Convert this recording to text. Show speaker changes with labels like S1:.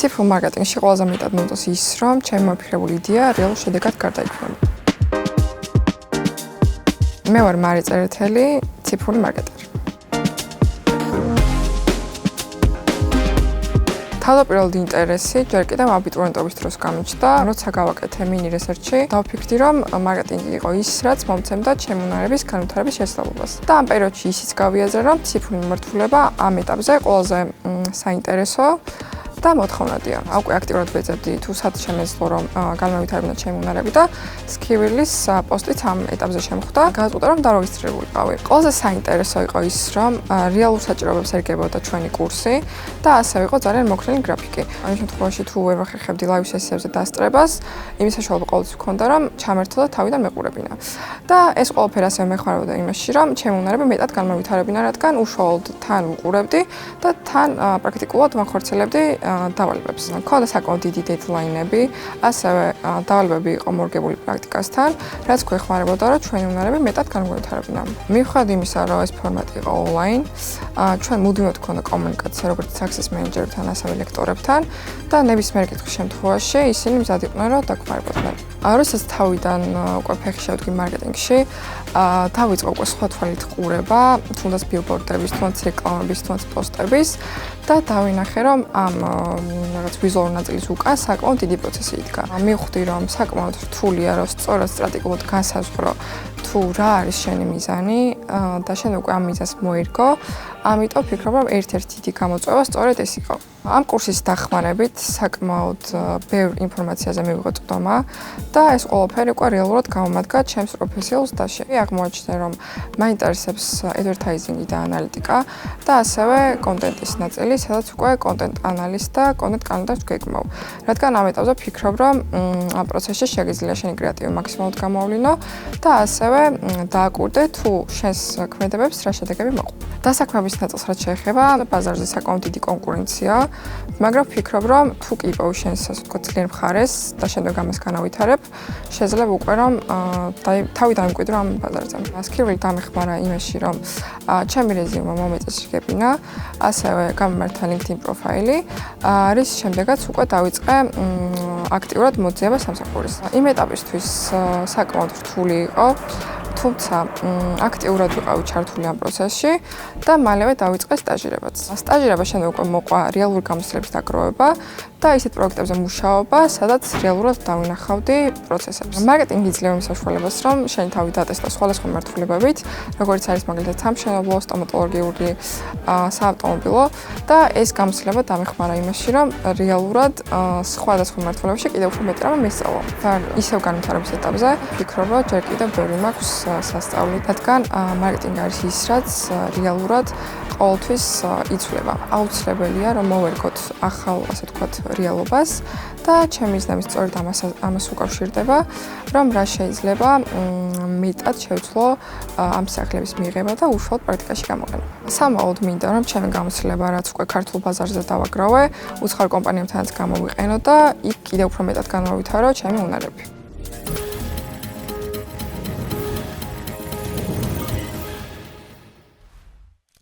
S1: ციფრულ მარკეტინგში ყველაზე მეტად მომწონს ის, რომ ჩემი მოფიქრებული იდეა რეალურ შედეგად გარდაიქმნება. მე ვარ მარი წერეთელი, ციფრული მარკეტერი. თავდაპირველად ინტერესი ჯერ კიდევ აბიტურიენტობის დროს გამიჩნდა, როცა გავაკეთე mini research-ი, დავფიქრდი, რომ მარკეტინგი იყო ის, რაც მომცემდა ჩემი უნარების განვითარების შესაძლებლობას. და ამ პერიოდში ისიც გავიაზრე, რომ ციფრული მიმართულება ამ ეტაპზე ყველაზე საინტერესო და მოთხოვნადია. უკვე აქტიურად ვეძებდი თუ სად შემეძლო რომ განმევითარებინა ჩემი უნარები და სკივილის პოსტიც ამ ეტაპზე შემხვდა. გადაწყვიტე რომ დარეგისტრირებულიყავი. ყველაზე საინტერესო იყო ის, რომ რეალურ საჭიროებებს ერგებოდა ჩვენი კურსი და ასევე იყო ძალიან მოქნილი გრაფიკი. ამ შემთხვევაში თუ ვერ ვახერხებდი ლაივ სესიებზე დასწრებას, იმის საშუალება ყოველთვის მქონდა რომ ჩამერთო და თავიდან მეყურებინა. და ეს ყველაფერი ასევე მეხმარებოდა იმაში, რომ ჩემი უნარები მეტად განმევითარებინა, რადგან უშუალოდ თან ვუყურებდი და თან პრაქტიკულად ვახორციელებდი დავალებებს. მქონდა საკმაოდ დიდი დედლაინები, ასევე დავალებები იყო მორგებული პრაქტიკასთან, რაც გვეხმარებოდა, რომ ჩვენი უნარები მეტად განმევითარებინა. მიუხედავად იმისა, რომ ეს ფორმატი იყო ონლაინ, ჩვენ მუდმივად გქონდა კომუნიკაცია როგორც success manager-თან, ასევე ლექტორებთან და ნებისმიერ კითხვის შემთხვევაში ისინი მზად იყვნენ, რომ დაგვხმარებოდნენ. როდესაც თავიდან უკვე ფეხი შევდგი მარკეტინგში, დავიწყო უკვე სხვა თვალით ყურება, თუნდაც ბილბორდების, თუნდაც რეკლამების, თუნდაც პოსტების და დავინახე, რომ ამ რაღაც ვიზუალურ ნაწილის უკან საკმაოდ დიდი პროცესი იდგა. მივხვდი, რომ საკმაოდ რთულია, რომ სწორად სტრატეგიულად განსაზღვრო თუ რა არის შენი მიზანი და შენ უკვე ამ მიზანს მოერგო. ამიტომ ვფიქრობ, რომ ერთ-ერთი დიდი გამოწვევა სწორედ ეს იყო. ამ კურსის დახმარებით საკმაოდ ბევრ ინფორმაციაზე მივიღო წვდომა და ეს ყველაფერი უკვე რეალურად გამომადგა ჩემს პროფესიულ სტაჟში. აღმოაჩინე, რომ მაინტერესებს advertising-ი და ანალიტიკა და ასევე კონტენტის ნაწილი, სადაც უკვე კონტენტ ანალიზს და კონტენტ კალენდარს გვეგმოვ. რადგან ამ ეტაპზე ვფიქრობ, რომ ამ პროცესში შეგიძლია შენი კრეატივი მაქსიმალურად გამოავლინო და ასევე დააკვირდე თუ შენს ქმედებებს რა შედეგები მოყვა. დასაქმების ნაწილს რაც შეეხება, ბაზარზე საკმაოდ დიდი კონკურენციაა, მაგრამ ვფიქრობ, რომ თუ კი იპოვე შენს ასე ვთქვათ ძლიერ მხარეს და შემდეგ ამას განავითარებ, შეიძლება უკვე რომ თავი დამკვიდრო ამ ბაზარზე. სკივილი დამეხმარა იმაში, რომ ჩემი რეზიუმე მომეწესრიგებინა, ასევე გამემართა LinkedIn პროფაილი, რის შემდეგაც უკვე დავიწყე აქტიურად მოძიება სამსახურის. იმ ეტაპისთვის საკმაოდ რთული იყო, თუმცა აქტიურად ვიყავი ჩართული ამ პროცესში და მალევე დავიწყე სტაჟირებაც. სტაჟირება შემდეგ უკვე მოყვა რეალური გამოცდილების დაგროვება და ისეთ პროექტებზე მუშაობა, სადაც რეალურად დავინახავდი პროცესებს. მარკეტინგი იძლევა იმ საშუალებას, რომ შენი თავი დატესტო სხვადასხვა მიმართულებებით, როგორც არის მაგალითად სამშენებლო, სტომატოლოგიური, საავტომობილო და ეს გამოცდილება დამეხმარა იმაში, რომ რეალურად სხვადასხვა მიმართულებაში კიდევ უფრო მეტი რამე მესწავლო. ვარ ისევ განვითარების ეტაპზე, ვფიქრობ, რომ ჯერ კიდევ ბევრი მაქვს სასწავლი, რადგან მარკეტინგი არის ის, რაც რეალურად ყოველთვის იცვლება. აუცილებელია, რომ მოვერგოთ ახალ, ასე ვთქვათ, რეალობას და ჩემი მიზნები სწორედ ამას უკავშირდება, რომ რა შეიძლება მეტად შევცვლო ამ სახლების მიღება და უშუალოდ პრაქტიკაში გამოყენება. სამაოდ მინდა, რომ ჩემი გამოცდილება, რაც უკვე ქართულ ბაზარზე დავაგროვე, უცხოურ კომპანიებთანაც გამოვიყენო და იქ კიდევ უფრო მეტად განმოვითარო ჩემი უნარები.